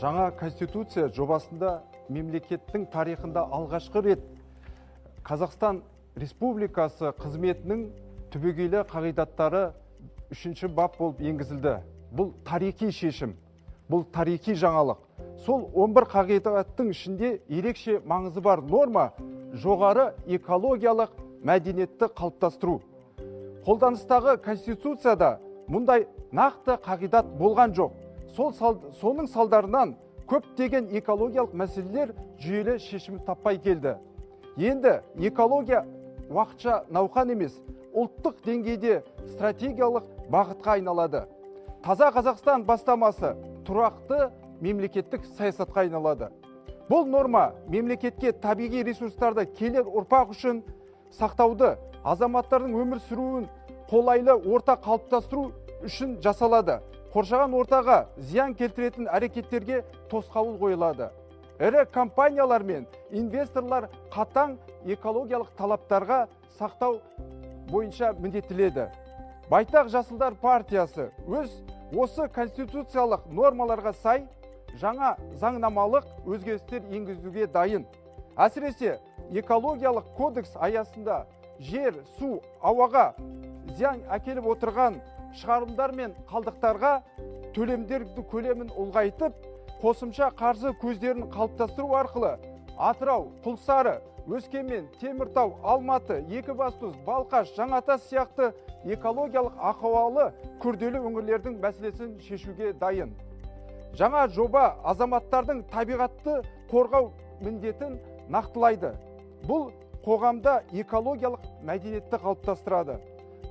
Жаңа конституция жобасында мемлекеттің тарихында алғашқы рет Қазақстан Республикасы қызметінің түбегейлі қағидаттары 3-ші бап болып енгізілді. Бұл тарихи шешім, бұл тарихи жаңалық. Сол 11 қағидаттың ішінде ерекше маңызы бар норма жоғары экологиялық мәдениетті қалыптастыру. Қолданыстағы конституцияда мұндай нақты қағидат болған жоқ. Соның салдарынан көптеген экологиялық мәселелер жүйелі шешім таппай келді. Енді экология уақытша науқан емес, ұлттық деңгейде стратегиялық бағытқа айналады. Таза Қазақстан бастамасы тұрақты мемлекеттік саясатқа айналады. Бұл норма мемлекетке табиғи ресурстарды келер ұрпақ үшін сақтауды, азаматтардың өмір сүруін қолайлы орта қалыптастыру үшін жасалады. Қоршаған ортаға зиян келтіретін әрекеттерге тосқауыл қойылады. Ірі компаниялар мен инвесторлар қатаң экологиялық талаптарға сақтау бойынша міндеттеледі. Байтақ Жасылдар партиясы осы конституциялық нормаларға сай жаңа заңнамалық өзгерістер енгізуге дайын. Әсіресе экологиялық кодекс аясында жер, су, ауаға зиян әкеліп отырған шығарылымдар мен қалдықтарға төлемдерді көлемін ұлғайтып, қосымша қаржы көздерін қалыптастыру арқылы Атырау, Құлсары, Өскемен, Теміртау, Алматы, Екібастұз, Балқаш, Жаңатас сияқты экологиялық ахуалы күрделі өңірлердің мәселесін шешуге дайын. Жаңа жоба азаматтардың табиғатты қорғау міндетін нақтылайды. Бұл қоғамда экологиялық мәдениетті қалыптастырады.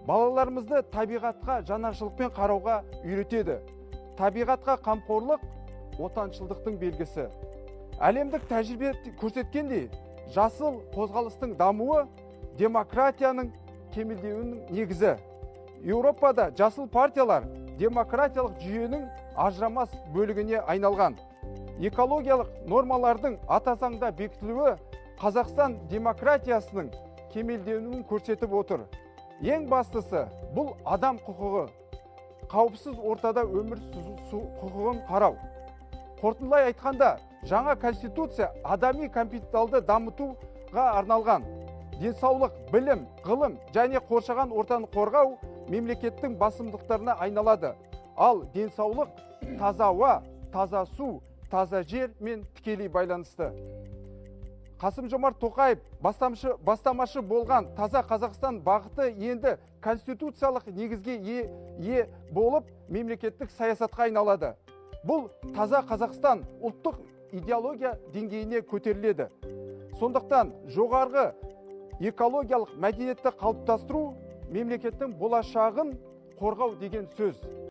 Балаларымызды табиғатқа жанашырлықпен қарауға үйретеді. Табиғатқа қамқорлық отаншылдықтың белгісі. Әлемдік тәжірибе көрсеткендей, жасыл қозғалыстың дамуы демократияның кемелдеуінің негізі. Еуропада жасыл партиялар демократиялық жүйенің ажырамас бөлігіне айналған. Экологиялық нормалардың ата заңда бекітілуі Қазақстан демократиясының кемелдеуін көрсетіп отыр. Ең бастысы бұл адам құқығы, қауіпсіз ортада өмір сүру құқығын қарау. Қорытындылай айтқанда, жаңа конституция адами капиталды дамытуға арналған. Денсаулық, білім, ғылым және қоршаған ортаны қорғау мемлекеттің басымдықтарына айналады. Ал денсаулық таза ауа, таза су, таза жер мен тікелей байланысты. Қасым-Жомарт Тоқаев бастамашы болған таза Қазақстан бағыты енді конституциялық негізге ие болып мемлекеттік саясатқа айналады. Бұл таза Қазақстан ұлттық идеология деңгейіне көтеріледі. Сондықтан жоғарғы экологиялық мәдениетті қалыптастыру мемлекеттің болашағын қорғау деген сөз.